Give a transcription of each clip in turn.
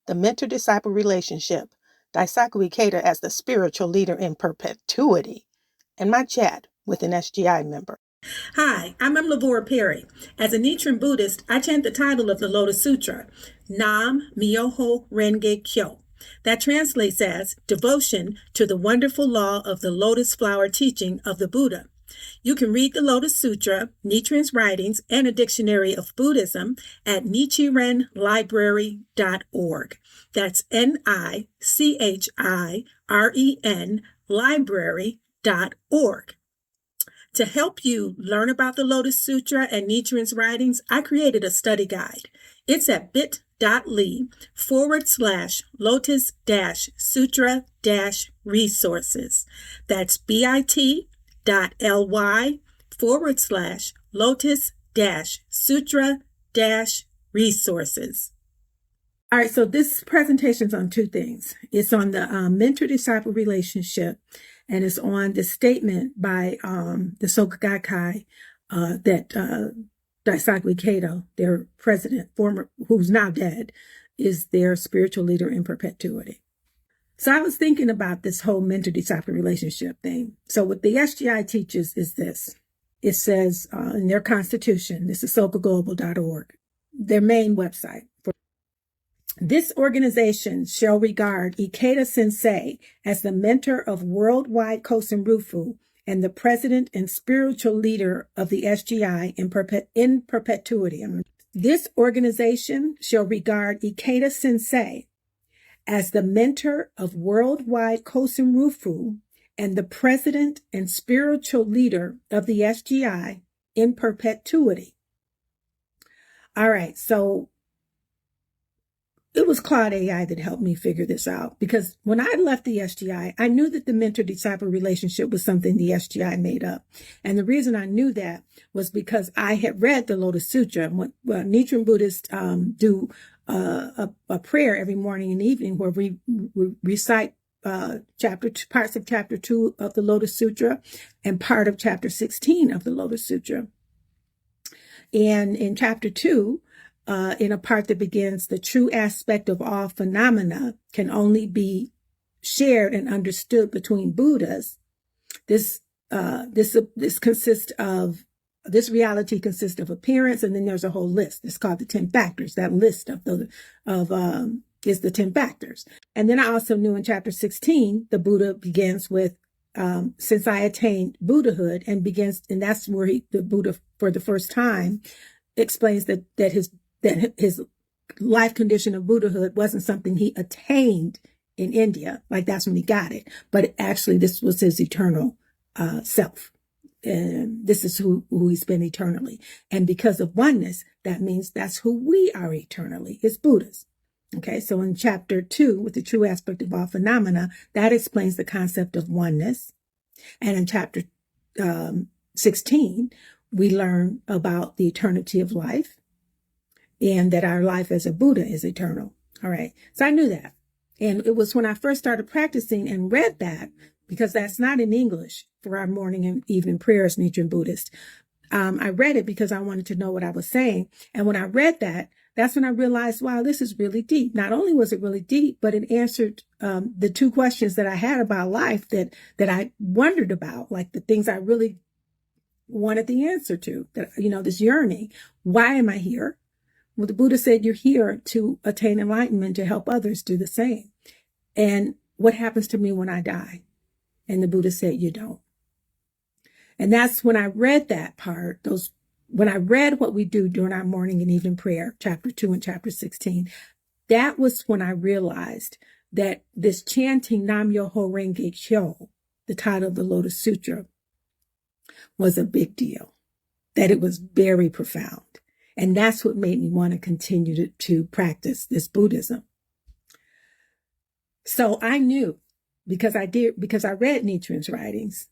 the mentor-disciple relationship, Daisaku Ikeda as the spiritual leader in perpetuity, and my chat with an SGI member. Hi, I'm Lavora Perry. As a Nichiren Buddhist, I chant the title of the Lotus Sutra, Nam Myoho Renge Kyo. That translates as devotion to the wonderful law of the lotus flower teaching of the Buddha. You can read the Lotus Sutra, Nichiren's writings, and a dictionary of Buddhism at nichirenlibrary.org. That's NICHIREN library.org. To help you learn about the Lotus Sutra and Nichiren's writings, I created a study guide. It's at bit.ly/Lotus-Sutra-Resources. That's bit.ly/Lotus-Sutra-Resources. All right, so this presentation is on two things. It's on the mentor-disciple relationship, and it's on the statement by the Soka Gakkai that Daisaku Ikeda, their president, who's now dead, is their spiritual leader in perpetuity. So I was thinking about this whole mentor-disciple relationship thing. So what the SGI teaches is this. It says in their constitution, this is sokaglobal.org, their main website. This organization shall regard Ikeda Sensei as the mentor of worldwide Kosen Rufu and the president and spiritual leader of the SGI in perpetuity. This organization shall regard Ikeda Sensei as the mentor of worldwide Kosen Rufu and the president and spiritual leader of the SGI in perpetuity. All right, so it was Claude AI that helped me figure this out, because when I left the SGI, I knew that the mentor-disciple relationship was something the SGI made up. And the reason I knew that was because I had read the Lotus Sutra. When Nichiren Buddhists do a prayer every morning and evening where we recite parts of chapter 2 of the Lotus Sutra and part of chapter 16 of the Lotus Sutra. And in chapter 2, in a part that begins, the true aspect of all phenomena can only be shared and understood between Buddhas. This reality consists of appearance, and then there's a whole list. It's called the 10 factors. That list is the 10 factors. And then I also knew in chapter 16, the Buddha begins with, since I attained Buddhahood, and that's where the Buddha, for the first time, explains that his life condition of Buddhahood wasn't something he attained in India. Like, that's when he got it. But actually, this was his eternal self. And this is who he's been eternally. And because of oneness, that means that's who we are eternally, is Buddhas. Okay, so in chapter 2, with the true aspect of all phenomena, that explains the concept of oneness. And in chapter 16, we learn about the eternity of life, and that our life as a Buddha is eternal. All right. So I knew that. And it was when I first started practicing and read that, because that's not in English for our morning and evening prayers, Nichiren Buddhist. I read it because I wanted to know what I was saying. And when I read that, that's when I realized, wow, this is really deep. Not only was it really deep, but it answered the two questions that I had about life that I wondered about, like the things I really wanted the answer to, that, this yearning. Why am I here? Well, the Buddha said you're here to attain enlightenment, to help others do the same. And what happens to me when I die? And the Buddha said, you don't. And that's when I read that part, when I read what we do during our morning and evening prayer, chapter 2 and chapter 16, that was when I realized that this chanting Nam Myoho Renge Kyo, the title of the Lotus Sutra, was a big deal, that it was very profound. And that's what made me want to continue to practice this Buddhism. So I knew, because I read Nichiren's writings,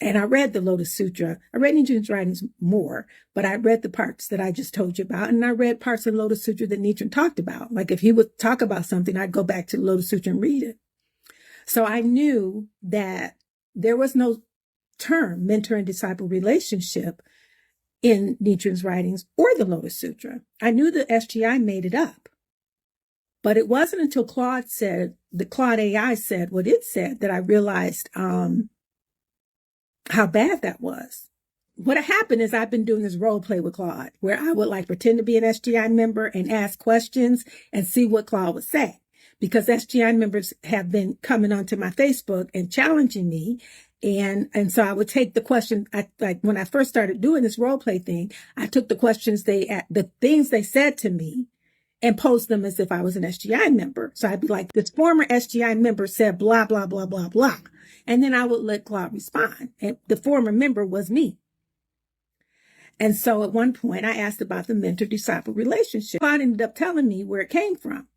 and I read the Lotus Sutra. I read Nichiren's writings more, but I read the parts that I just told you about. And I read parts of the Lotus Sutra that Nichiren talked about. Like, if he would talk about something, I'd go back to the Lotus Sutra and read it. So I knew that there was no term mentor and disciple relationship in Nichiren's writings or the Lotus Sutra. I knew the SGI made it up, But it wasn't until Claude AI said what it said that I realized how bad that was. What happened is I've been doing this role play with Claude where I would like pretend to be an SGI member and ask questions and see what Claude would say. Because SGI members have been coming onto my Facebook and challenging me. And so I would take the question, like when I first started doing this role play thing, I took the questions the things they said to me and post them as if I was an SGI member. So I'd be like, this former SGI member said blah, blah, blah, blah, blah. And then I would let Claude respond. And the former member was me. And so at one point I asked about the mentor-disciple relationship. Claude ended up telling me where it came from,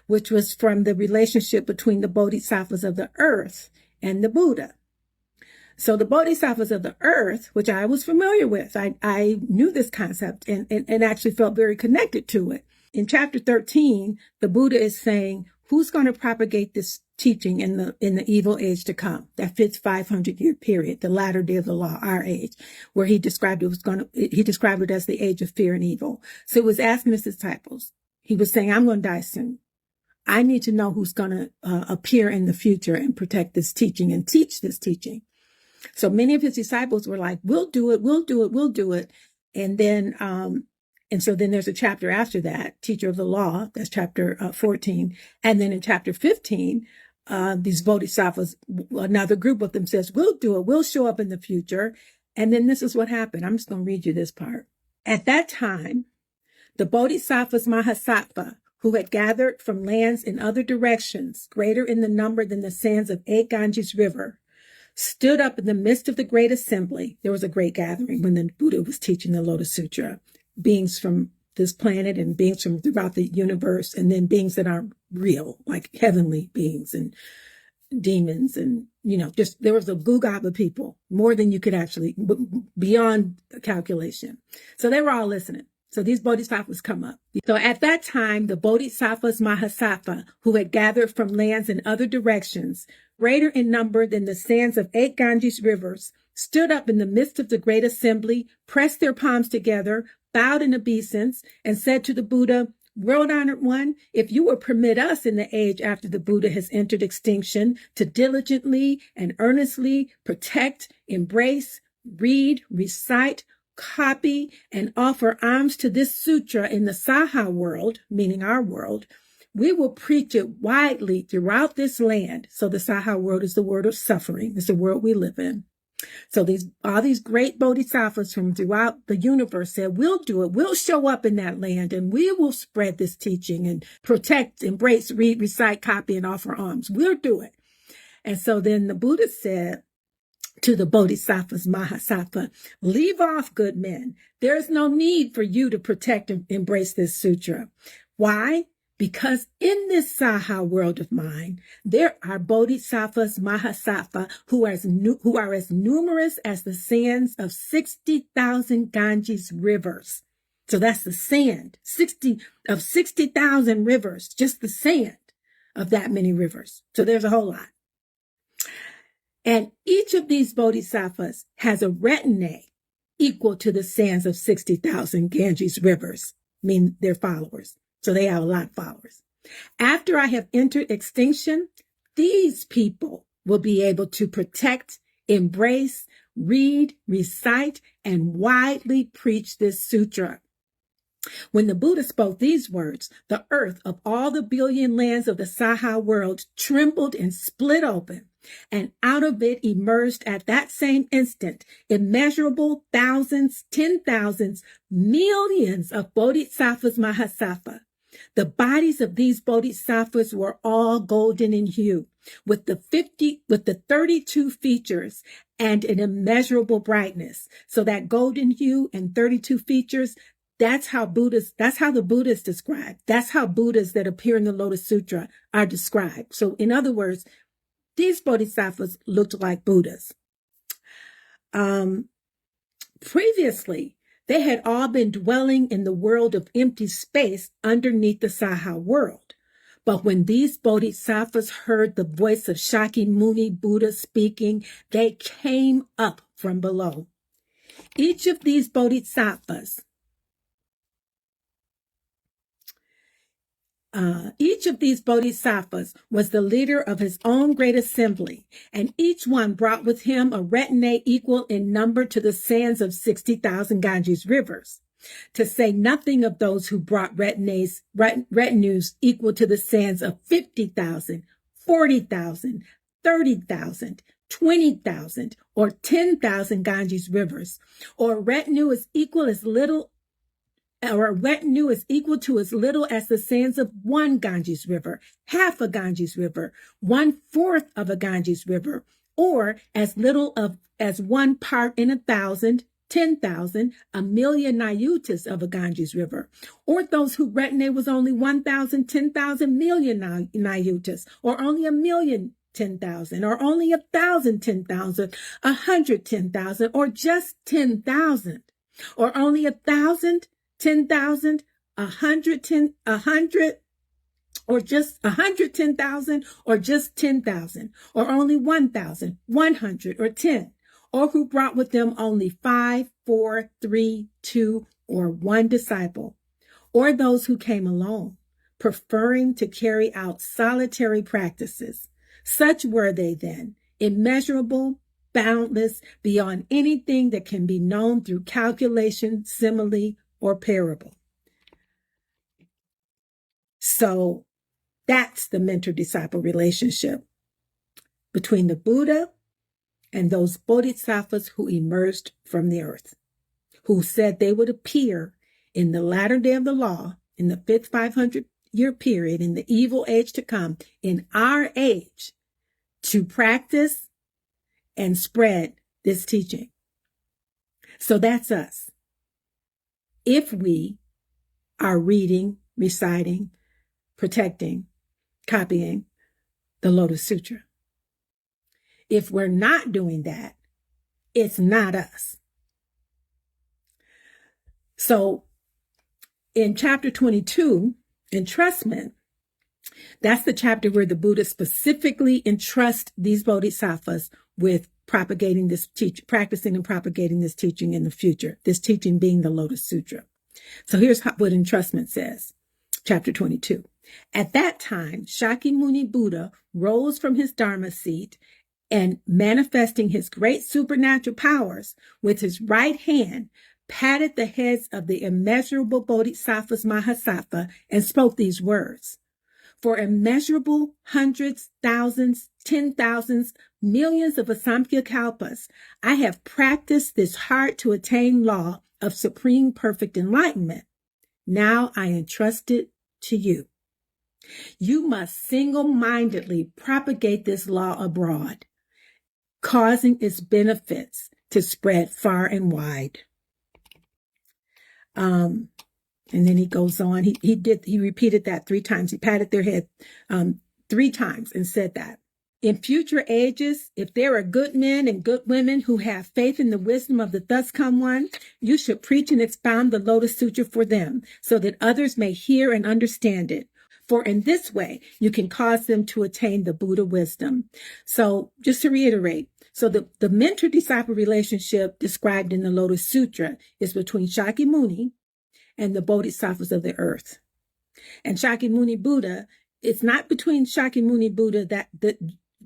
which was from the relationship between the bodhisattvas of the earth and the Buddha. So the bodhisattvas of the earth, which I was familiar with, I knew this concept and actually felt very connected to it. In chapter 13, the Buddha is saying, who's going to propagate this teaching in the evil age to come? That fits 500-year period, the latter day of the law, our age, where he described it as the age of fear and evil. So he was asking his disciples, he was saying, I'm going to die soon. I need to know who's going to appear in the future and protect this teaching and teach this teaching. So many of his disciples were like, we'll do it, we'll do it, we'll do it. And then, and so then there's a chapter after that, teacher of the law, that's chapter 14. And then in chapter 15, these bodhisattvas, another group of them says, we'll do it, we'll show up in the future. And then this is what happened. I'm just going to read you this part. At that time, the bodhisattvas Mahasattva, who had gathered from lands in other directions, greater in the number than the sands of 8 Ganges River, stood up in the midst of the great assembly. There was a great gathering when the Buddha was teaching the Lotus Sutra. Beings from this planet and beings from throughout the universe, and then beings that aren't real, like heavenly beings and demons. And, just there was a gugab of people, more than you could actually, beyond calculation. So they were all listening. So these bodhisattvas come up. So at that time, the bodhisattvas Mahasattva, who had gathered from lands in other directions, greater in number than the sands of 8 Ganges rivers, stood up in the midst of the great assembly, pressed their palms together, bowed in obeisance, and said to the Buddha, World-honored one, if you will permit us in the age after the Buddha has entered extinction to diligently and earnestly protect, embrace, read, recite, copy, and offer alms to this sutra in the Saha world, meaning our world, we will preach it widely throughout this land. So the Saha world is the world of suffering. It's the world we live in. So all these great bodhisattvas from throughout the universe said, we'll do it. We'll show up in that land and we will spread this teaching and protect, embrace, read, recite, copy, and offer alms. We'll do it. And so then the Buddha said to the bodhisattvas Mahasattva, leave off, good men. There is no need for you to protect and embrace this sutra. Why? Because in this Saha world of mine, there are bodhisattvas Mahasattva who are as numerous as the sands of 60,000 Ganges rivers. So that's the sand, 60,000 rivers, just the sand of that many rivers. So there's a whole lot. And each of these bodhisattvas has a retinue equal to the sands of 60,000 Ganges rivers, mean their followers. So they have a lot of followers. After I have entered extinction, these people will be able to protect, embrace, read, recite, and widely preach this sutra. When the Buddha spoke these words, the earth of all the billion lands of the Saha world trembled and split open, and out of it emerged at that same instant immeasurable thousands, 10,000s, millions of bodhisattvas Mahasattva. The bodies of these bodhisattvas were all golden in hue, with the 32 features and an immeasurable brightness. So that golden hue and 32 features, that's how the Buddhas described. That's how Buddhas that appear in the Lotus Sutra are described. So in other words, these bodhisattvas looked like Buddhas. Previously, they had all been dwelling in the world of empty space underneath the Saha world. But when these bodhisattvas heard the voice of Shakyamuni Buddha speaking, they came up from below. Each of these bodhisattvas Each of these bodhisattvas was the leader of his own great assembly, and each one brought with him a retinue equal in number to the sands of 60,000 Ganges rivers, to say nothing of those who brought retinues equal to the sands of 50,000, 40,000, 30,000, 20,000, or 10,000 Ganges rivers, or a retinue is equal to as little as the sands of one Ganges river, half a Ganges river, 1/4 of a Ganges river, or as little as 1 part in 1,000, 10,000, 1,000,000 nayutas of a Ganges river, or those whose retinue was only 1,000, 10,000 million nayutas, or only 1,000,000 10,000, or only 1,000 10,000, 100 10,000, or just 10,000, or only 1,000 10,000, 100, or just 110,000, or just 10,000, or only 1,000, 100, or 10, or who brought with them only 5, 4, 3, 2, or 1 disciple, or those who came alone, preferring to carry out solitary practices. Such were they then, immeasurable, boundless, beyond anything that can be known through calculation, simile, or parable. So that's the mentor-disciple relationship between the Buddha and those bodhisattvas who emerged from the earth, who said they would appear in the latter day of the law, in the 5th 500-year period, in the evil age to come, in our age, to practice and spread this teaching. So that's us. If we are reading, reciting, protecting, copying the Lotus Sutra. If we're not doing that, it's not us. So in chapter 22, entrustment, that's the chapter where the Buddha specifically entrusts these bodhisattvas with propagating this teaching, practicing and propagating this teaching in the future, this teaching being the Lotus Sutra. So here's what entrustment says, chapter 22. At that time, Shakyamuni Buddha rose from his Dharma seat and, manifesting his great supernatural powers, with his right hand, patted the heads of the immeasurable bodhisattvas Mahasattva and spoke these words. For immeasurable hundreds, thousands, 10,000s, millions of Asamkhya kalpas, I have practiced this hard to attain law of supreme perfect enlightenment. Now I entrust it to you. You must single-mindedly propagate this law abroad, causing its benefits to spread far and wide. And then he goes on. He repeated that 3 times. He patted their head 3 times and said that. In future ages, if there are good men and good women who have faith in the wisdom of the thus come one, you should preach and expound the Lotus Sutra for them, so that others may hear and understand it. For in this way, you can cause them to attain the Buddha wisdom. So just to reiterate, so the mentor-disciple relationship described in the Lotus Sutra is between Shakyamuni and the bodhisattvas of the earth. And Shakyamuni Buddha, it's not between Shakyamuni Buddha,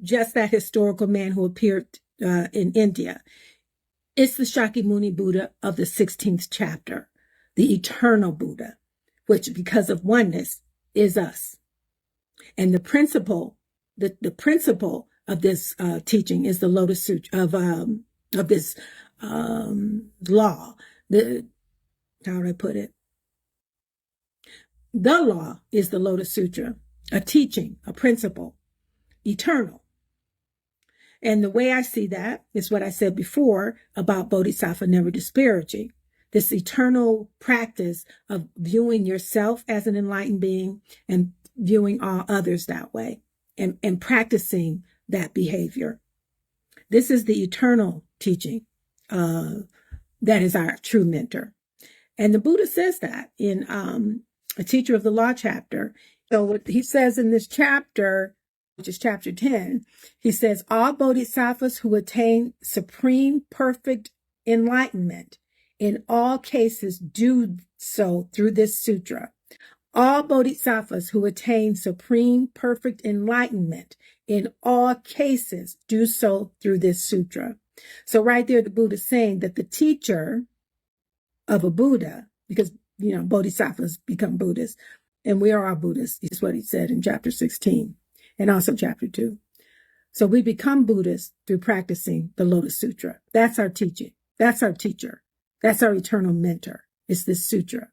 just that historical man who appeared in India. It's the Shakyamuni Buddha of the 16th chapter, the eternal Buddha, which because of oneness is us. And the principle of this teaching is the Lotus Sutra of this law. How do I put it? The law is the Lotus Sutra, a teaching, a principle, eternal. And the way I see that is what I said before about bodhisattva never disparaging. This eternal practice of viewing yourself as an enlightened being and viewing all others that way and practicing that behavior. This is the eternal teaching that is our true mentor. And the Buddha says that in a Teacher of the Law chapter. So what he says in this chapter, which is chapter 10, he says, all bodhisattvas who attain supreme perfect enlightenment in all cases do so through this sutra. All bodhisattvas who attain supreme perfect enlightenment in all cases do so through this sutra. So right there, the Buddha is saying that the teacher of a Buddha, because, bodhisattvas become Buddhists, and we are all Buddhists, is what he said in chapter 16 and also chapter 2. So we become Buddhists through practicing the Lotus Sutra. That's our teaching. That's our teacher. That's our eternal mentor. It's this sutra,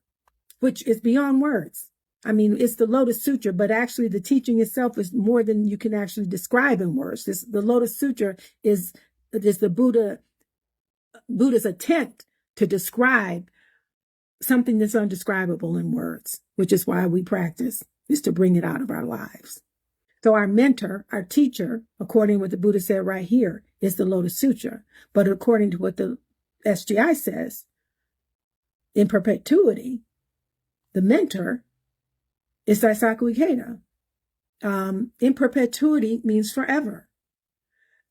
which is beyond words. I mean, it's the Lotus Sutra, but actually the teaching itself is more than you can actually describe in words. The Lotus Sutra is the Buddha's attempt to describe something that's undescribable in words, which is why we practice, is to bring it out of our lives. So our mentor, our teacher, according to what the Buddha said right here, is the Lotus Sutra. But according to what the SGI says, in perpetuity, the mentor is Daisaku Ikeda. In perpetuity means forever.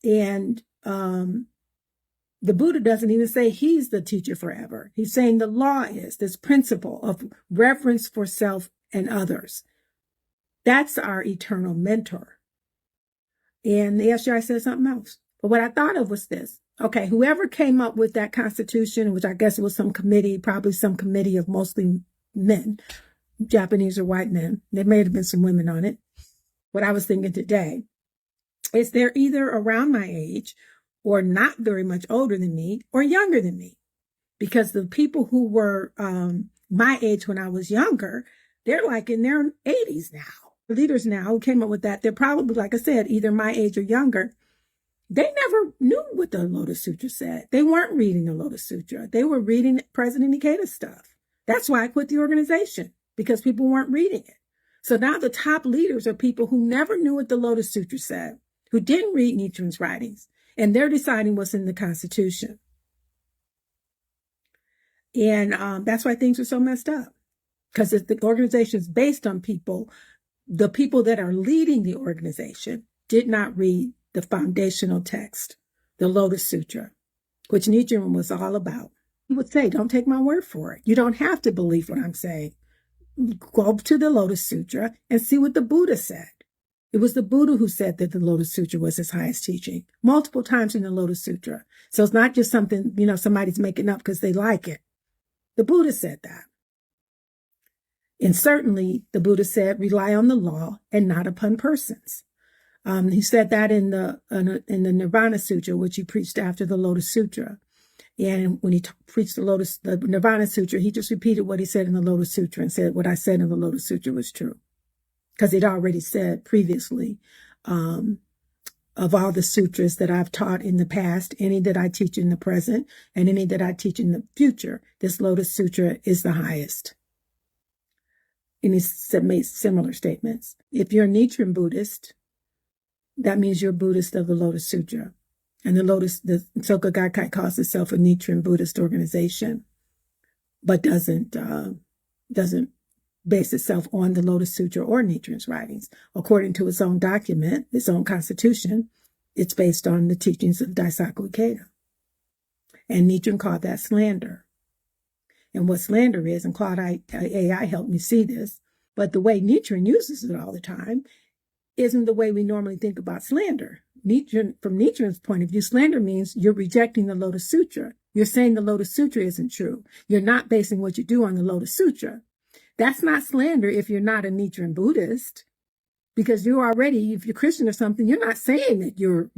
And the Buddha doesn't even say he's the teacher forever. He's saying the law is this principle of reverence for self and others. That's our eternal mentor. And the SGI says something else. But what I thought of was this. Okay, whoever came up with that constitution, which I guess was some committee, probably some committee of mostly men, Japanese or white men. There may have been some women on it. What I was thinking today is they're either around my age or not very much older than me or younger than me. Because the people who were my age when I was younger, they're like in their 80s now. The leaders now who came up with that, they're probably, like I said, either my age or younger. They never knew what the Lotus Sutra said. They weren't reading the Lotus Sutra. They were reading President Ikeda's stuff. That's why I quit the organization, because people weren't reading it. So now the top leaders are people who never knew what the Lotus Sutra said, who didn't read Nichiren's writings, and they're deciding what's in the Constitution. And that's why things are so messed up, because the organization is based on people. The people that are leading the organization did not read the foundational text, the Lotus Sutra, which Nichiren was all about. He would say, don't take my word for it. You don't have to believe what I'm saying. Go to the Lotus Sutra and see what the Buddha said. It was the Buddha who said that the Lotus Sutra was his highest teaching, multiple times in the Lotus Sutra. So it's not just something, somebody's making up because they like it. The Buddha said that. And certainly the Buddha said, rely on the law and not upon persons. He said that in the Nirvana Sutra, which he preached after the Lotus Sutra. And when he preached the Nirvana Sutra, he just repeated what he said in the Lotus Sutra and said what I said in the Lotus Sutra was true. Because he'd already said previously, of all the sutras that I've taught in the past, any that I teach in the present, and any that I teach in the future, this Lotus Sutra is the highest. And he made similar statements. If you're a Nichiren Buddhist, that means you're a Buddhist of the Lotus Sutra. And the Soka Gakkai calls itself a Nichiren Buddhist organization, but doesn't base itself on the Lotus Sutra or Nichiren's writings. According to its own document, its own constitution, it's based on the teachings of Daisaku Ikeda. And Nichiren called that slander. And what slander is, and Claude AI helped me see this, but the way Nichiren uses it all the time isn't the way we normally think about slander. From Nichiren's point of view, slander means you're rejecting the Lotus Sutra. You're saying the Lotus Sutra isn't true. You're not basing what you do on the Lotus Sutra. That's not slander if you're not a Nichiren Buddhist, because you're already, if you're Christian or something, you're not saying that you're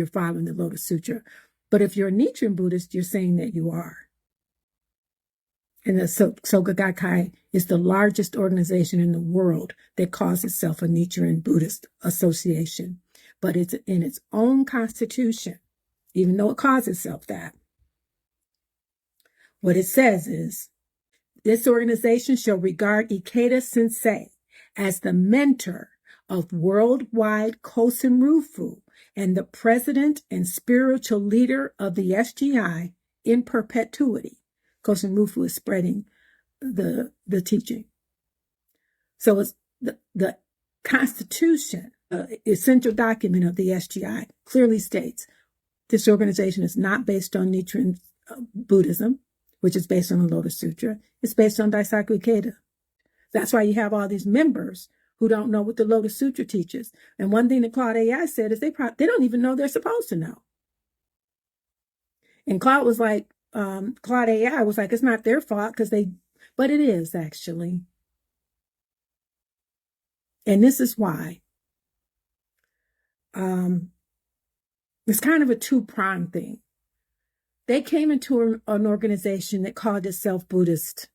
following the Lotus Sutra. But if you're a Nichiren Buddhist, you're saying that you are. And the Soka Gakkai is the largest organization in the world that calls itself a Nichiren Buddhist association. But it's in its own constitution, even though it calls itself that. What it says is, this organization shall regard Ikeda Sensei as the mentor of worldwide Kosen Rufu and the president and spiritual leader of the SGI in perpetuity. Kosen Rufu is spreading the teaching. So it's the Constitution, essential document of the SGI, clearly states this organization is not based on Nichiren Buddhism, which is based on the Lotus Sutra. It's based on Daisaku Ikeda. That's why you have all these members who don't know what the Lotus Sutra teaches. And one thing that Claude AI said is they don't even know they're supposed to know. And Claude AI was like, it's not their fault but it is actually. And this is why. It's kind of a two-pronged thing. They came into an organization that called itself Buddhist,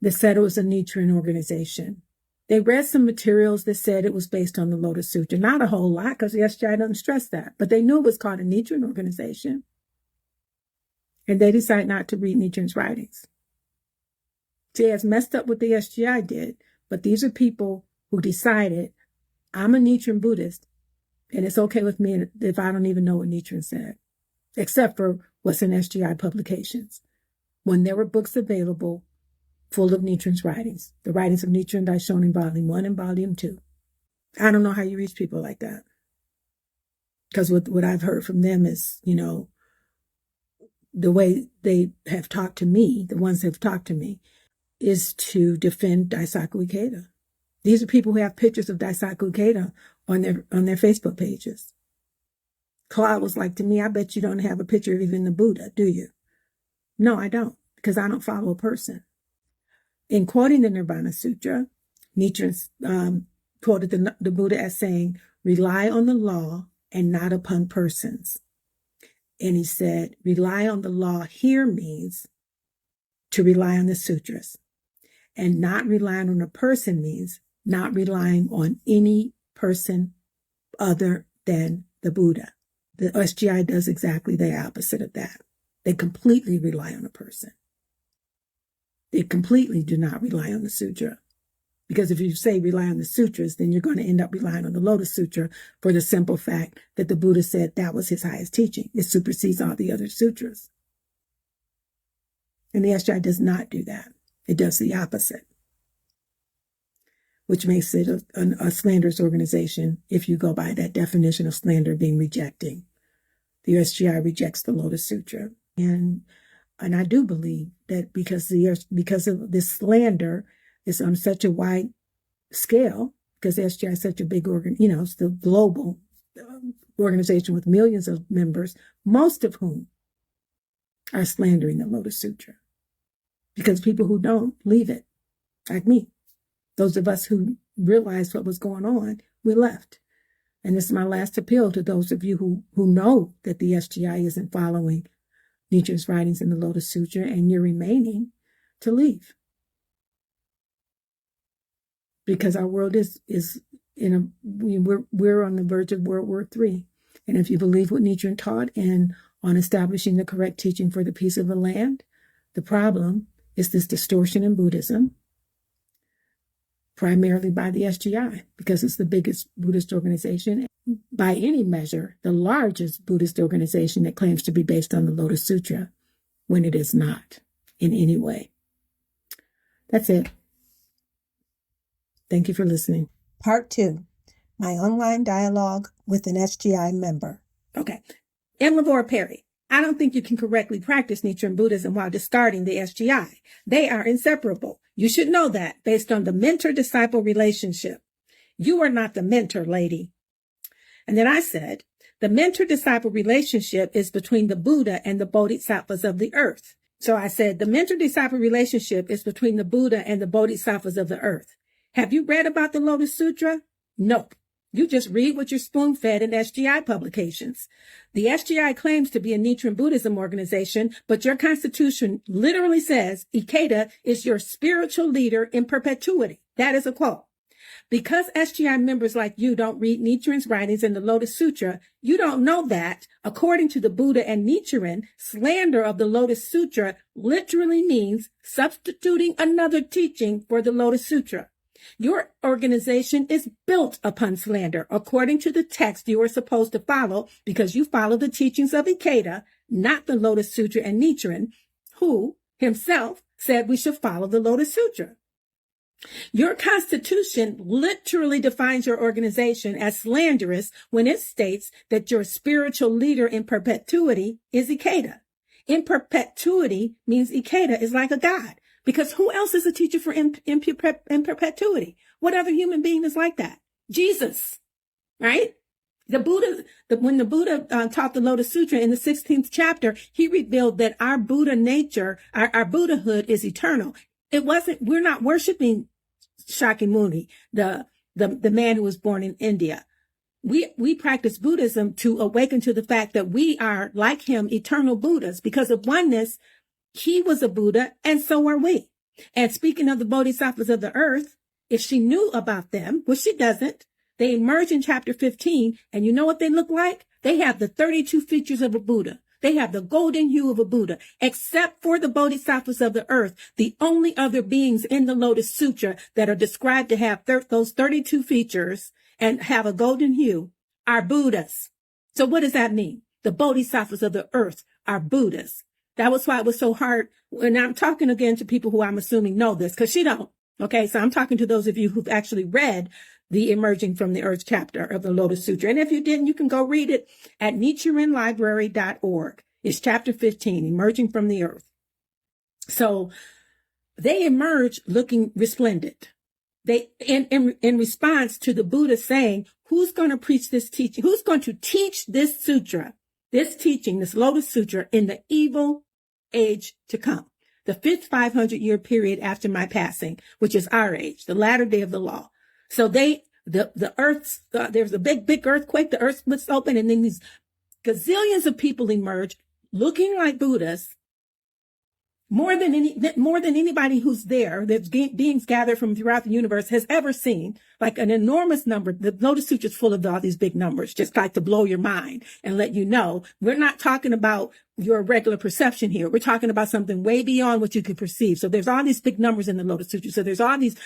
that said it was a Nichiren organization. They read some materials that said it was based on the Lotus Sutra. Not a whole lot, because the SGI doesn't stress that. But they knew it was called a Nichiren organization. And they decided not to read Nichiren's writings. See, it's messed up what the SGI did. But these are people who decided, I'm a Nichiren Buddhist, and it's okay with me if I don't even know what Nichiren said, except for what's in SGI publications. When there were books available full of Nichiren's writings, the writings of Nichiren Daishonin, Volume 1 and Volume 2. I don't know how you reach people like that. Because what I've heard from them is, the way they have talked to me, the ones that have talked to me, is to defend Daisaku Ikeda. These are people who have pictures of Daisaku Ikeda on their Facebook pages. Claude was like, to me, I bet you don't have a picture of even the Buddha, do you? No, I don't, because I don't follow a person. In quoting the Nirvana Sutra, Nichiren quoted the Buddha as saying, rely on the law and not upon persons. And he said, rely on the law here means to rely on the sutras. And not relying on a person means not relying on any person other than the Buddha. The SGI does exactly the opposite of that. They completely rely on a person. They completely do not rely on the sutra. Because if you say rely on the sutras, then you're going to end up relying on the Lotus Sutra for the simple fact that the Buddha said that was his highest teaching. It supersedes all the other sutras. And the SGI does not do that. It does the opposite, which makes it a slanderous organization if you go by that definition of slander being rejecting. The SGI rejects the Lotus Sutra. And I do believe that because of this slander is on such a wide scale, because SGI is such a big it's the global organization with millions of members, most of whom are slandering the Lotus Sutra. Because people who don't leave it, like me, those of us who realized what was going on, we left. And this is my last appeal to those of you who know that the SGI isn't following Nichiren's writings in the Lotus Sutra and you're remaining, to leave. Because our world we're on the verge of World War III. And if you believe what Nichiren taught and on establishing the correct teaching for the peace of the land, the problem is this distortion in Buddhism, primarily by the SGI, because it's the biggest Buddhist organization, by any measure, the largest Buddhist organization that claims to be based on the Lotus Sutra, when it is not in any way. That's it. Thank you for listening. Part 2, my online dialogue with an SGI member. Okay. M. Lavore Perry. I don't think you can correctly practice Nichiren Buddhism while discarding the SGI. They are inseparable. You should know that based on the mentor-disciple relationship. You are not the mentor, lady. And then I said, the mentor-disciple relationship is between the Buddha and the bodhisattvas of the earth. So I said, the mentor-disciple relationship is between the Buddha and the bodhisattvas of the earth. Have you read about the Lotus Sutra? Nope. You just read what you're spoon-fed in SGI publications. The SGI claims to be a Nichiren Buddhism organization, but your constitution literally says Ikeda is your spiritual leader in perpetuity. That is a quote. Because SGI members like you don't read Nichiren's writings in the Lotus Sutra, you don't know that, according to the Buddha and Nichiren, slander of the Lotus Sutra literally means substituting another teaching for the Lotus Sutra. Your organization is built upon slander, according to the text you are supposed to follow, because you follow the teachings of Ikeda, not the Lotus Sutra and Nichiren, who himself said we should follow the Lotus Sutra. Your constitution literally defines your organization as slanderous when it states that your spiritual leader in perpetuity is Ikeda. In perpetuity means Ikeda is like a god, Because who else is a teacher for in perpetuity? What other human being is like that? Jesus, right? The Buddha, when the Buddha taught the Lotus Sutra in the 16th chapter, he revealed that our Buddha nature, our Buddhahood is eternal. We're not worshiping Shakyamuni, the man who was born in India. We practice Buddhism to awaken to the fact that we are, like him, eternal Buddhas. Because of oneness, he was a Buddha, and so are we. And speaking of the Bodhisattvas of the earth, if she knew about them, which she doesn't, they emerge in chapter 15, and you know what they look like? They have the 32 features of a Buddha. They have the golden hue of a Buddha. Except for the Bodhisattvas of the earth, the only other beings in the Lotus Sutra that are described to have those 32 features and have a golden hue are Buddhas. So what does that mean? The Bodhisattvas of the earth are Buddhas. That was why it was so hard. And I'm talking again to people who I'm assuming know this, because she don't. Okay, so I'm talking to those of you who've actually read the Emerging from the Earth chapter of the Lotus Sutra. And if you didn't, you can go read it at nichirenlibrary.org. It's chapter 15, Emerging from the Earth. So they emerge looking resplendent. They, in response to the Buddha saying, who's going to preach this teaching? Who's going to teach this sutra, this teaching, this Lotus Sutra in the evil age to come? The fifth 500-year period after my passing, which is our age, the latter day of the law. So the earth, there's a big earthquake, the earth splits open, and then these gazillions of people emerge looking like Buddhas. More than anybody who's there, there's beings gathered from throughout the universe has ever seen, like an enormous number. The Lotus Sutra is full of all these big numbers, just like to blow your mind and let you know we're not talking about your regular perception here. We're talking about something way beyond what you can perceive. So there's all these big numbers in the Lotus Sutra. So there's all these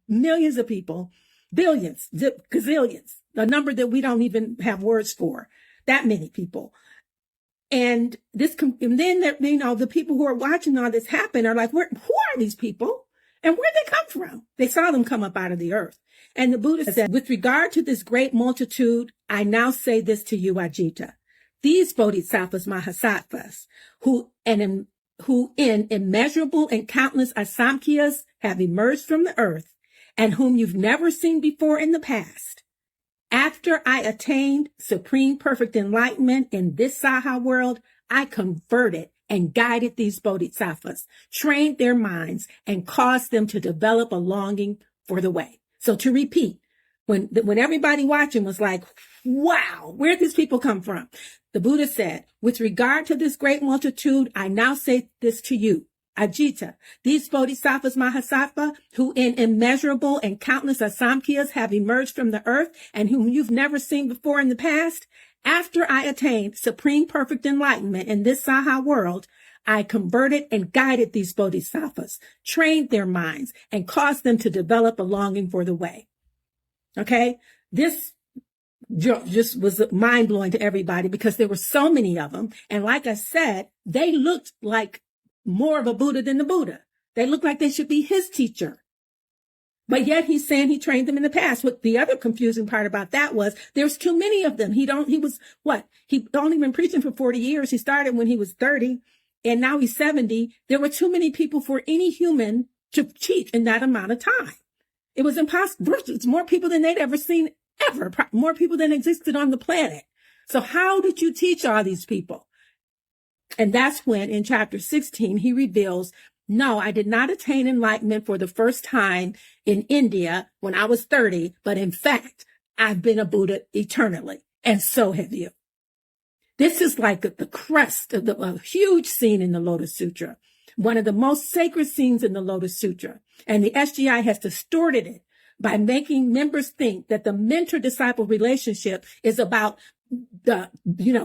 millions of people, billions, gazillions, a number that we don't even have words for, that many people. And then, the people who are watching all this happen are like, who are these people? And where'd they come from? They saw them come up out of the earth. And the Buddha said, with regard to this great multitude, I now say this to you, Ajita. These bodhisattvas, mahasattvas, who in immeasurable and countless asamkhyas have emerged from the earth and whom you've never seen before in the past. After I attained supreme perfect enlightenment in this Saha world, I converted and guided these bodhisattvas, trained their minds, and caused them to develop a longing for the way. So to repeat, when everybody watching was like, wow, where'd these people come from? The Buddha said, with regard to this great multitude, I now say this to you, Ajita, these bodhisattvas mahasattva, who in immeasurable and countless asamkhyas have emerged from the earth and whom you've never seen before in the past, after I attained supreme perfect enlightenment in this Saha world, I converted and guided these bodhisattvas, trained their minds, and caused them to develop a longing for the way. Okay? This just was mind-blowing to everybody because there were so many of them. And like I said, they looked like more of a Buddha than the Buddha. They looked like they should be his teacher. But yet he's saying he trained them in the past. What the other confusing part about that was there's too many of them. He'd only been preaching for 40 years. He started when he was 30 and now he's 70. There were too many people for any human to teach in that amount of time. It was impossible. It's more people than they'd ever seen ever. More people than existed on the planet. So how did you teach all these people? And that's when in chapter 16, he reveals, no, I did not attain enlightenment for the first time in India when I was 30, but in fact, I've been a Buddha eternally. And so have you. This is like the crest of a huge scene in the Lotus Sutra, one of the most sacred scenes in the Lotus Sutra. And the SGI has distorted it by making members think that the mentor-disciple relationship is about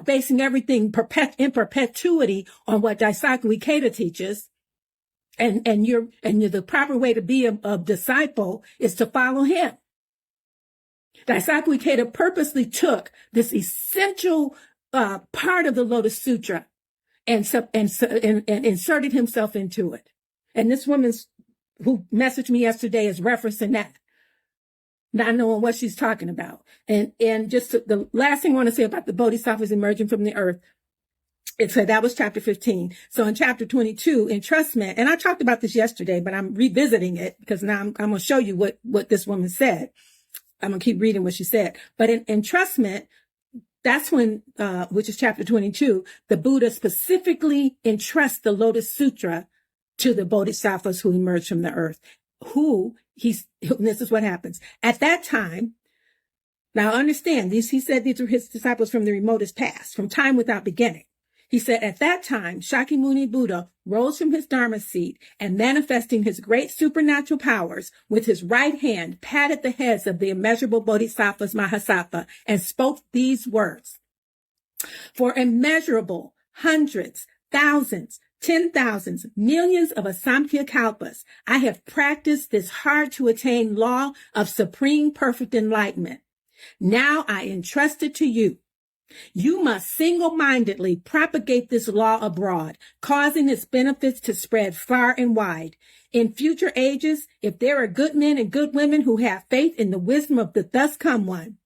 basing everything in perpetuity on what Daisaku Ikeda teaches. And the proper way to be a disciple is to follow him. Daisaku Ikeda purposely took this essential part of the Lotus Sutra and inserted himself into it. And this woman who messaged me yesterday is referencing that, not knowing what she's talking about. And just the last thing I want to say about the bodhisattvas emerging from the earth, So that was chapter 15. So in chapter 22, entrustment, and I talked about this yesterday, but I'm revisiting it because now I'm going to show you what this woman said. I'm going to keep reading what she said. But in entrustment, that's when, which is chapter 22, the Buddha specifically entrusts the Lotus Sutra to the bodhisattvas who emerged from the earth, this is what happens. At that time, now understand, he said these were his disciples from the remotest past, from time without beginning. He said, at that time, Shakyamuni Buddha rose from his Dharma seat and manifesting his great supernatural powers with his right hand, patted the heads of the immeasurable bodhisattvas Mahasattva and spoke these words. For immeasurable hundreds, thousands, 10,000s, millions of Asamkhya Kalpas, I have practiced this hard to attain law of supreme perfect enlightenment. Now I entrust it to you. You must single-mindedly propagate this law abroad, causing its benefits to spread far and wide. In future ages, if there are good men and good women who have faith in the wisdom of the thus come one,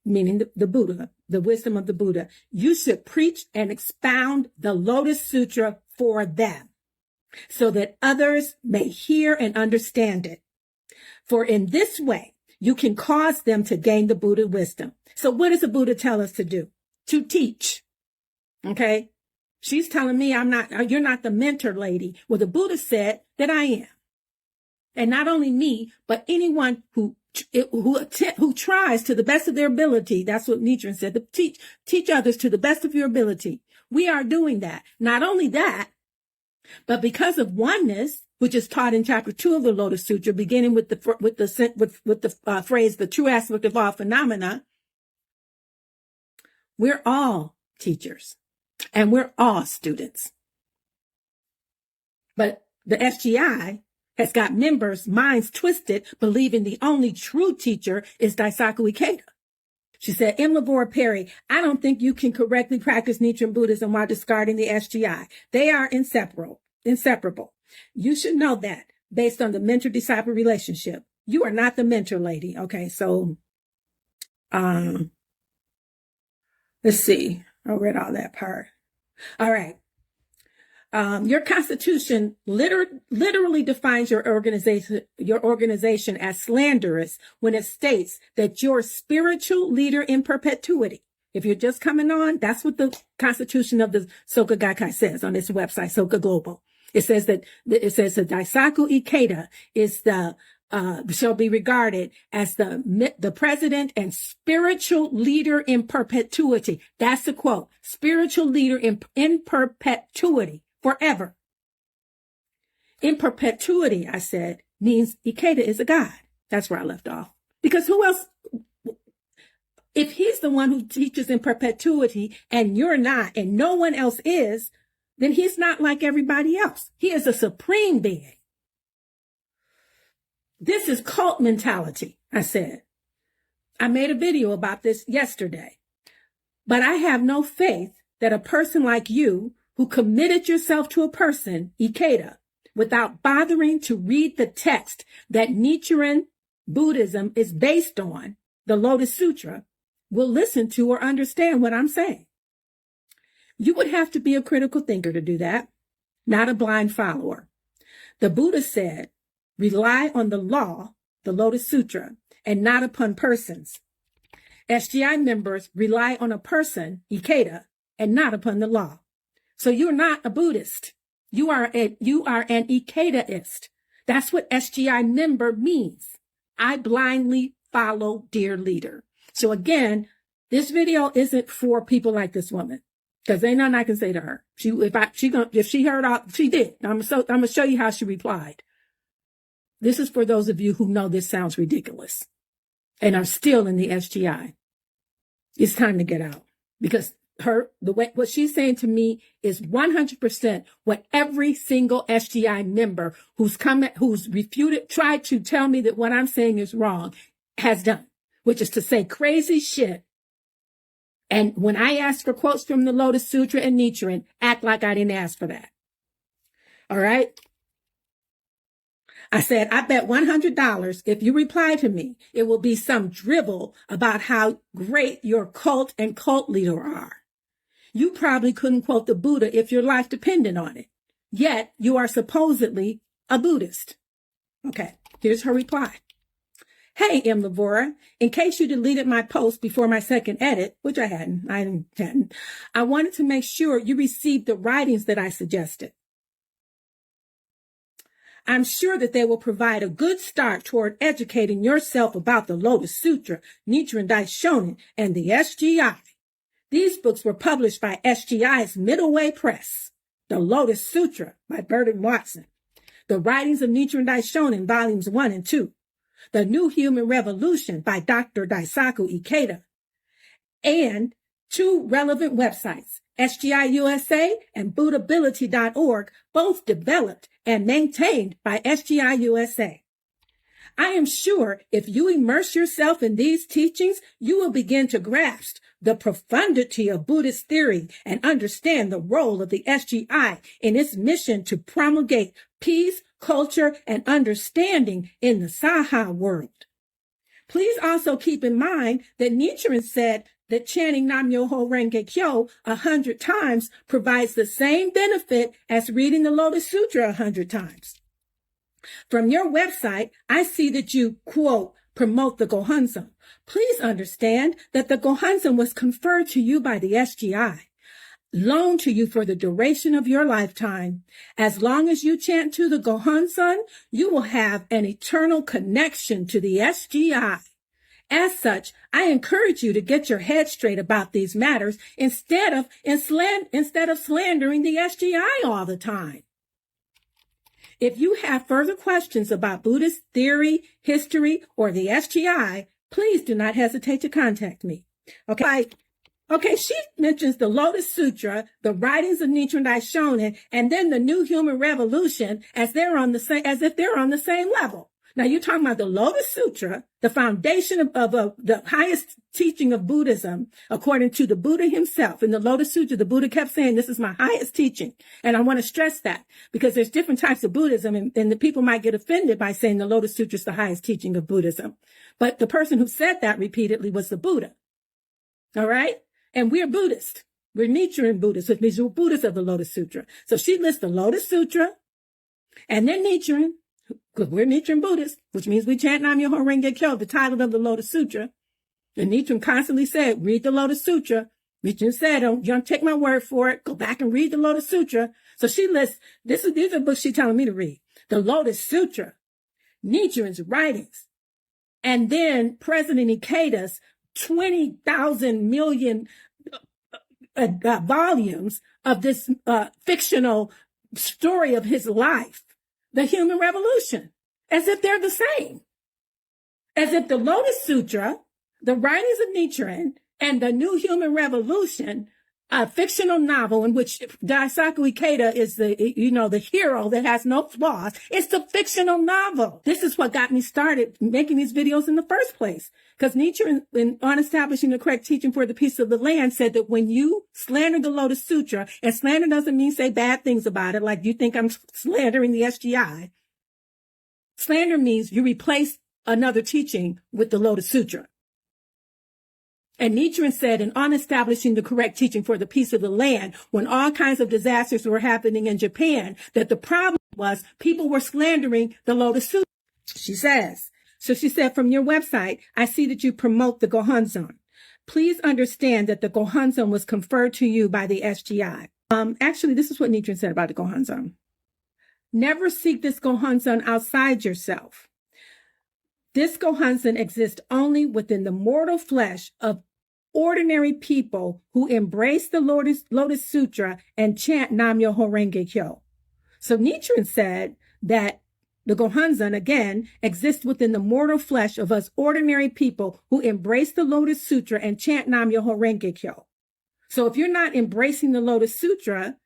meaning the Buddha, the wisdom of the Buddha, you should preach and expound the Lotus Sutra for them, so that others may hear and understand it. For in this way, you can cause them to gain the Buddha wisdom. So what does the Buddha tell us to do? To teach. Okay. She's telling me you're not the mentor lady. Well, the Buddha said that I am. And not only me, but anyone who tries to the best of their ability. That's what Nichiren said, to teach others to the best of your ability. We are doing that. Not only that, but because of oneness, which is taught in chapter 2 of the Lotus Sutra, beginning with the phrase, the true aspect of all phenomena, we're all teachers and we're all students. But the SGI has got members' minds twisted, believing the only true teacher is Daisaku Ikeda. She said, M. Lavore Perry, I don't think you can correctly practice Nichiren Buddhism while discarding the SGI. They are inseparable. You should know that based on the mentor-disciple relationship. You are not the mentor lady. Okay, so let's see. I read all that part. All right. Your constitution literally defines your organization as slanderous when it states that you're spiritual leader in perpetuity. If you're just coming on, that's what the constitution of the Soka Gakkai says on its website, Soka Global. It says that Daisaku Ikeda is shall be regarded as the president and spiritual leader in perpetuity. That's the quote. Spiritual leader in perpetuity. Forever. In perpetuity, I said, means Ikeda is a god. That's where I left off. Because who else, if he's the one who teaches in perpetuity and you're not and no one else is, then he's not like everybody else. He is a supreme being. This is cult mentality, I said. I made a video about this yesterday. But I have no faith that a person like you who committed yourself to a person, Ikeda, without bothering to read the text that Nichiren Buddhism is based on, the Lotus Sutra, will listen to or understand what I'm saying. You would have to be a critical thinker to do that, not a blind follower. The Buddha said, rely on the law, the Lotus Sutra, and not upon persons. SGI members rely on a person, Ikeda, and not upon the law. So you're not a Buddhist. You are an Ikedaist. That's what SGI member means. I blindly follow dear leader. So again, this video isn't for people like this woman, because ain't nothing I can say to her. If she heard all, she did. I'm gonna show you how she replied. This is for those of you who know this sounds ridiculous and are still in the SGI. It's time to get out, because what she's saying to me is 100% what every single SGI member who's tried to tell me that what I'm saying is wrong has done, which is to say crazy shit. And when I ask for quotes from the Lotus Sutra and Nichiren, act like I didn't ask for that. All right. I said, I bet $100 if you reply to me, it will be some drivel about how great your cult and cult leader are. You probably couldn't quote the Buddha if your life depended on it. Yet you are supposedly a Buddhist. Okay, here's her reply. Hey, M. Lavora, in case you deleted my post before my second edit, which I hadn't, I wanted to make sure you received the writings that I suggested. I'm sure that they will provide a good start toward educating yourself about the Lotus Sutra, Nichiren Daishonin, and the SGI. These books were published by SGI's Middleway Press. The Lotus Sutra by Burton Watson. The Writings of Nichiren Daishonin, Volumes 1 and 2. The New Human Revolution by Dr. Daisaku Ikeda. And 2 relevant websites, SGI USA and Buddhability.org, both developed and maintained by SGI USA. I am sure if you immerse yourself in these teachings, you will begin to grasp the profundity of Buddhist theory and understand the role of the SGI in its mission to promulgate peace, culture, and understanding in the Saha world. Please also keep in mind that Nichiren said that chanting Nam-myoho Renge Kyo 100 times provides the same benefit as reading the Lotus Sutra 100 times. From your website, I see that you, quote, promote the Gohonzon. Please understand that the Gohonzon was conferred to you by the SGI, loaned to you for the duration of your lifetime. As long as you chant to the Gohonzon, you will have an eternal connection to the SGI. As such, I encourage you to get your head straight about these matters instead of slandering the SGI all the time. If you have further questions about Buddhist theory, history, or the SGI, please do not hesitate to contact me. Okay, she mentions the Lotus Sutra, the writings of Nichiren Daishonin, and then the New Human Revolution as if they're on the same level. Now you're talking about the Lotus Sutra, the foundation of the highest teaching of Buddhism, according to the Buddha himself. In the Lotus Sutra, the Buddha kept saying, this is my highest teaching. And I want to stress that because there's different types of Buddhism and the people might get offended by saying the Lotus Sutra is the highest teaching of Buddhism. But the person who said that repeatedly was the Buddha. All right? And we're Buddhist. We're Nichiren Buddhists, which means we're Buddhists of the Lotus Sutra. So she lists the Lotus Sutra and then Nichiren, because we're Nichiren Buddhists, which means we chant Nam-myoho Renge Kyo, the title of the Lotus Sutra. And Nichiren constantly said, read the Lotus Sutra. Nichiren said, don't take my word for it. Go back and read the Lotus Sutra. So she lists, these are books she's telling me to read. The Lotus Sutra, Nichiren's writings, and then President Ikeda's 20,000 million volumes of this fictional story of his life, the human revolution, as if they're the same. As if the Lotus Sutra, the writings of Nichiren, and the New Human Revolution, a fictional novel in which Daisaku Ikeda is the hero that has no flaws. It's the fictional novel. This is what got me started making these videos in the first place. Because Nichiren, on establishing the correct teaching for the peace of the land, said that when you slander the Lotus Sutra, and slander doesn't mean say bad things about it, like you think I'm slandering the SGI. Slander means you replace another teaching with the Lotus Sutra. And Nichiren said, in on establishing the correct teaching for the peace of the land, when all kinds of disasters were happening in Japan, that the problem was people were slandering the Lotus Sutra. She says, from your website, I see that you promote the Gohonzon. Please understand that the Gohonzon was conferred to you by the SGI. Actually, this is what Nichiren said about the Gohonzon. Never seek this Gohonzon outside yourself. This Gohonzon exists only within the mortal flesh of ordinary people who embrace the Lotus Sutra and chant Nam-myoho Renge Kyo. So Nichiren said that the Gohonzon, again, exists within the mortal flesh of us ordinary people who embrace the Lotus Sutra and chant Nam-myoho Renge Kyo. So if you're not embracing the Lotus Sutra,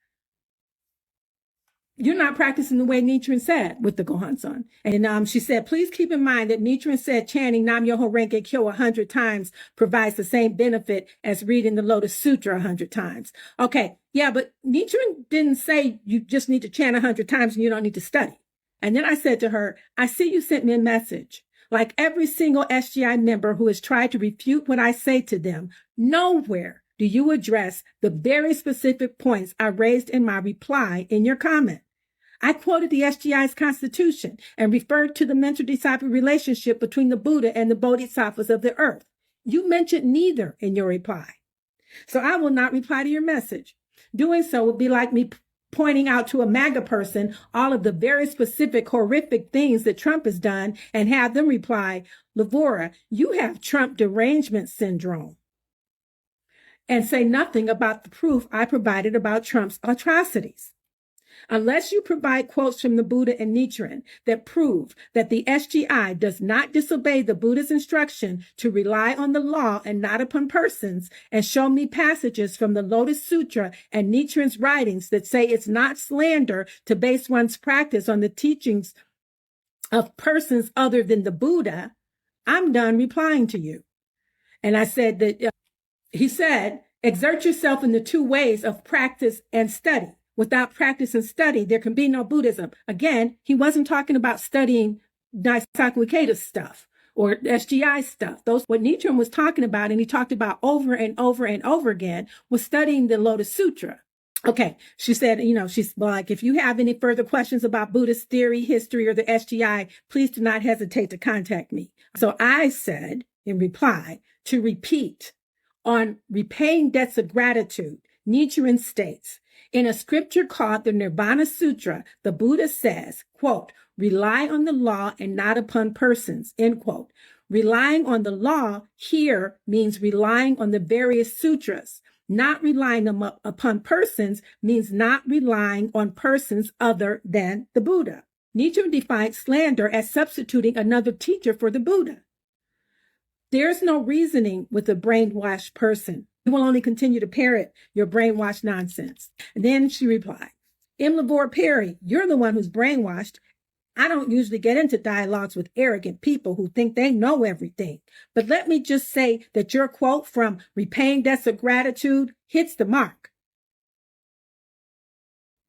you're not practicing the way Nichiren said with the Gohonzon. And she said, please keep in mind that Nichiren said chanting Nam-myoho Renge Kyo 100 times provides the same benefit as reading the Lotus Sutra 100 times. Okay, yeah, but Nichiren didn't say you just need to chant 100 times and you don't need to study. And then I said to her, I see you sent me a message. Like every single SGI member who has tried to refute what I say to them, nowhere do you address the very specific points I raised in my reply in your comment? I quoted the SGI's constitution and referred to the mentor-disciple relationship between the Buddha and the bodhisattvas of the earth. You mentioned neither in your reply. So I will not reply to your message. Doing so would be like me pointing out to a MAGA person all of the very specific, horrific things that Trump has done and have them reply, Lavora, you have Trump derangement syndrome, and say nothing about the proof I provided about Trump's atrocities. Unless you provide quotes from the Buddha and Nichiren that prove that the SGI does not disobey the Buddha's instruction to rely on the law and not upon persons, and show me passages from the Lotus Sutra and Nichiren's writings that say it's not slander to base one's practice on the teachings of persons other than the Buddha, I'm done replying to you. And I said that, he said, exert yourself in the two ways of practice and study. Without practice and study, there can be no Buddhism. Again, he wasn't talking about studying Daisaku Ikeda's stuff or SGI stuff. Those, what Nichiren was talking about, and he talked about over and over and over again, was studying the Lotus Sutra. Okay, she said, she's like, if you have any further questions about Buddhist theory, history, or the SGI, please do not hesitate to contact me. So I said in reply to repeat on repaying debts of gratitude, Nichiren states, in a scripture called the Nirvana Sutra, the Buddha says, quote, rely on the law and not upon persons, end quote. Relying on the law here means relying on the various sutras. Not relying upon persons means not relying on persons other than the Buddha. Nichiren defines slander as substituting another teacher for the Buddha. There's no reasoning with a brainwashed person. You will only continue to parrot your brainwashed nonsense. And then she replied, M. Lavore Perry, you're the one who's brainwashed. I don't usually get into dialogues with arrogant people who think they know everything. But let me just say that your quote from repaying debts of gratitude hits the mark.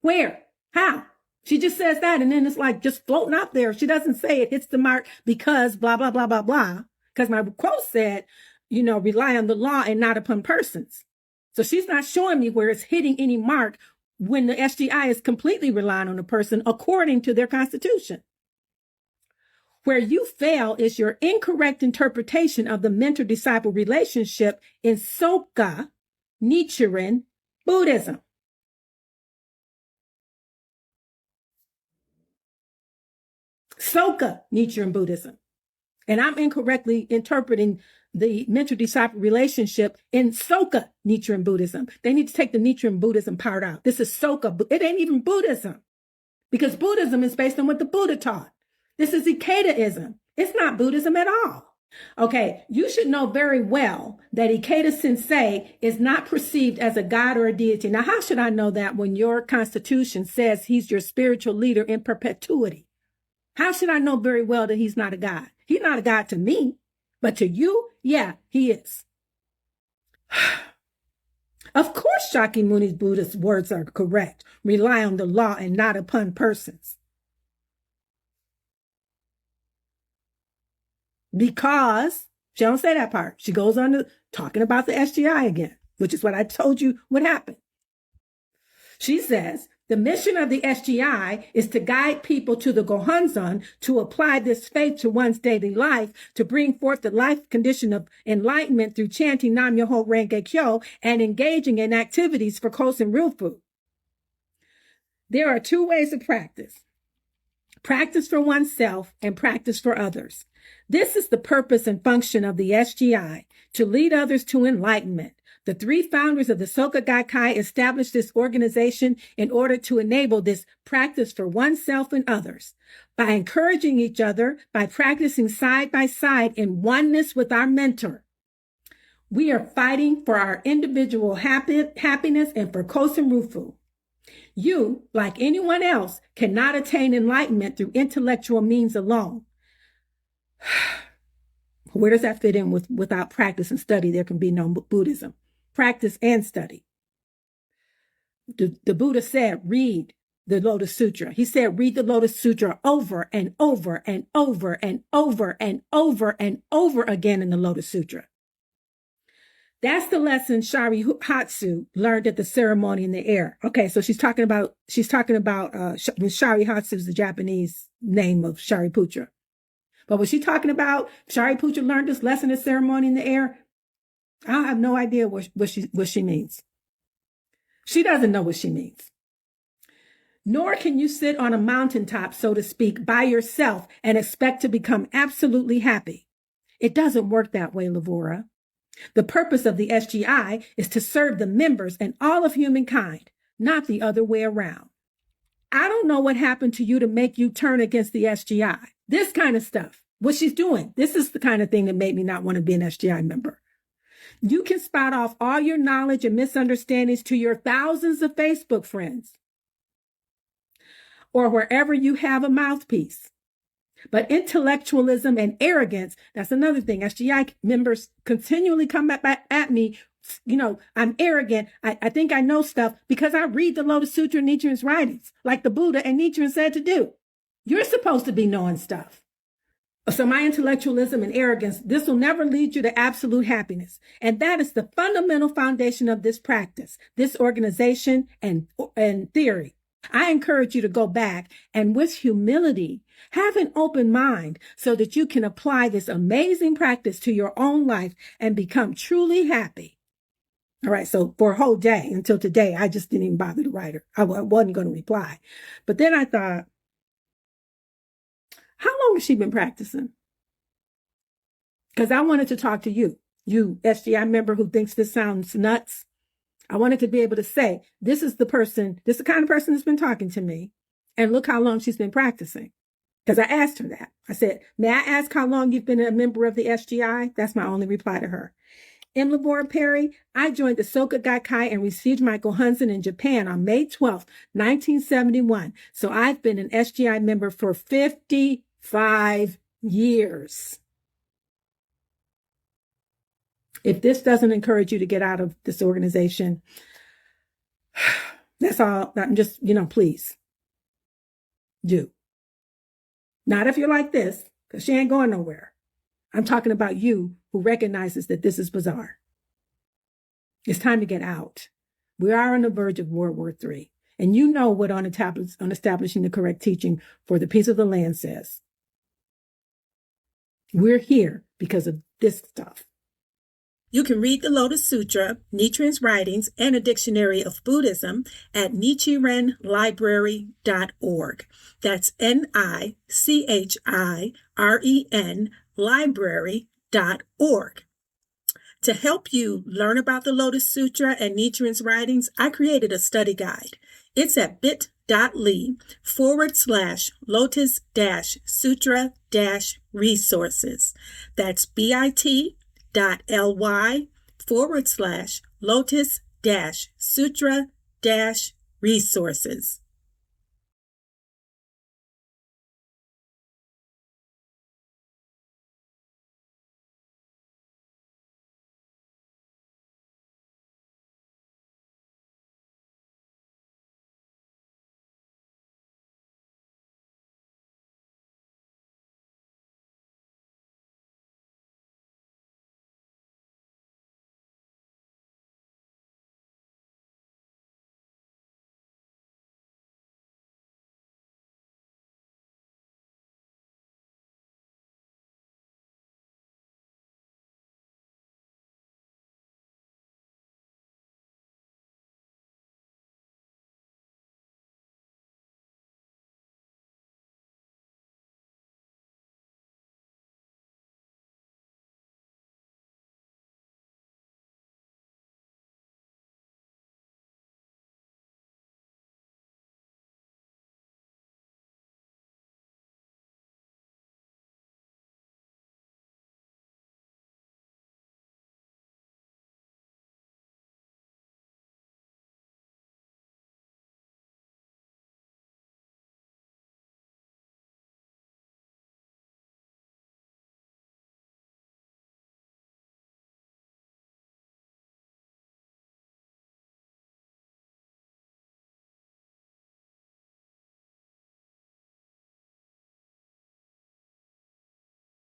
Where? How? She just says that, and then it's like just floating out there. She doesn't say it hits the mark because blah, blah, blah, blah, blah. Because my quote said, rely on the law and not upon persons. So she's not showing me where it's hitting any mark when the SGI is completely relying on a person according to their constitution. Where you fail is your incorrect interpretation of the mentor-disciple relationship in Soka Nichiren Buddhism. Soka Nichiren Buddhism. And I'm incorrectly interpreting the mentor-disciple relationship in Soka Nichiren Buddhism. They need to take the Nichiren Buddhism part out. This is Soka. It ain't even Buddhism, because Buddhism is based on what the Buddha taught. This is Ikedaism. It's not Buddhism at all. Okay, you should know very well that Ikeda Sensei is not perceived as a god or a deity. Now, how should I know that when your constitution says he's your spiritual leader in perpetuity? How should I know very well that he's not a god? He's not a god to me, but to you, yeah, he is. Of course, Shakyamuni's Buddhist words are correct. Rely on the law and not upon persons. Because, she don't say that part. She goes on to talking about the SGI again, which is what I told you would happen. She says, the mission of the SGI is to guide people to the Gohonzon, to apply this faith to one's daily life, to bring forth the life condition of enlightenment through chanting Nam Myoho Renge Kyo and engaging in activities for Kosen Rufu. There are two ways of practice. Practice for oneself and practice for others. This is the purpose and function of the SGI, to lead others to enlightenment. The three founders of the Soka Gakkai established this organization in order to enable this practice for oneself and others. By encouraging each other, by practicing side by side in oneness with our mentor, we are fighting for our individual happiness and for Kosen Rufu. You, like anyone else, cannot attain enlightenment through intellectual means alone. Where does that fit in with without practice and study? There can be no Buddhism. Practice and study. The Buddha said, read the Lotus Sutra. He said, read the Lotus Sutra over and over and over and over and over and over again in the Lotus Sutra. That's the lesson Shari Hatsu learned at the ceremony in the air. Okay, so she's talking about Shari Hatsu is the Japanese name of Shariputra. But was she talking about Shariputra learned this lesson at ceremony in the air? I have no idea what she means. She doesn't know what she means. Nor can you sit on a mountaintop, so to speak, by yourself and expect to become absolutely happy. It doesn't work that way, Lavora. The purpose of the SGI is to serve the members and all of humankind, not the other way around. I don't know what happened to you to make you turn against the SGI. This kind of stuff, what she's doing, this is the kind of thing that made me not want to be an SGI member. You can spout off all your knowledge and misunderstandings to your thousands of Facebook friends or wherever you have a mouthpiece. But intellectualism and arrogance, that's another thing. SGI members continually come at me. You know, I'm arrogant. I think I know stuff because I read the Lotus Sutra and Nichiren's writings, like the Buddha and Nichiren said to do. You're supposed to be knowing stuff. So my intellectualism and arrogance, this will never lead you to absolute happiness. And that is the fundamental foundation of this practice, this organization and theory. I encourage you to go back and with humility, have an open mind so that you can apply this amazing practice to your own life and become truly happy. All right. So for a whole day until today, I just didn't even bother to write her. I wasn't going to reply. But then I thought, how long has she been practicing? Because I wanted to talk to you SGI member who thinks this sounds nuts. I wanted to be able to say, this is the kind of person that's been talking to me. And look how long she's been practicing. Because I asked her that. I said, may I ask how long you've been a member of the SGI? That's my only reply to her. In Lavora Perry, I joined the Soka Gakkai and received my Gohonzon in Japan on May 12th, 1971. So I've been an SGI member for 55 years. If this doesn't encourage you to get out of this organization, that's all. I'm just, please do. Not if you're like this, because she ain't going nowhere. I'm talking about you who recognizes that this is bizarre. It's time to get out. We are on the verge of World War III. And you know what on establishing the correct teaching for the peace of the land says. We're here because of this stuff. You can read the Lotus Sutra, Nichiren's writings, and a dictionary of Buddhism at nichirenlibrary.org. That's NICHIREN library.org. To help you learn about the Lotus Sutra and Nichiren's writings, I created a study guide. It's at bit.ly/Lotus-Sutra-resources. That's bit.ly/Lotus-Sutra-resources.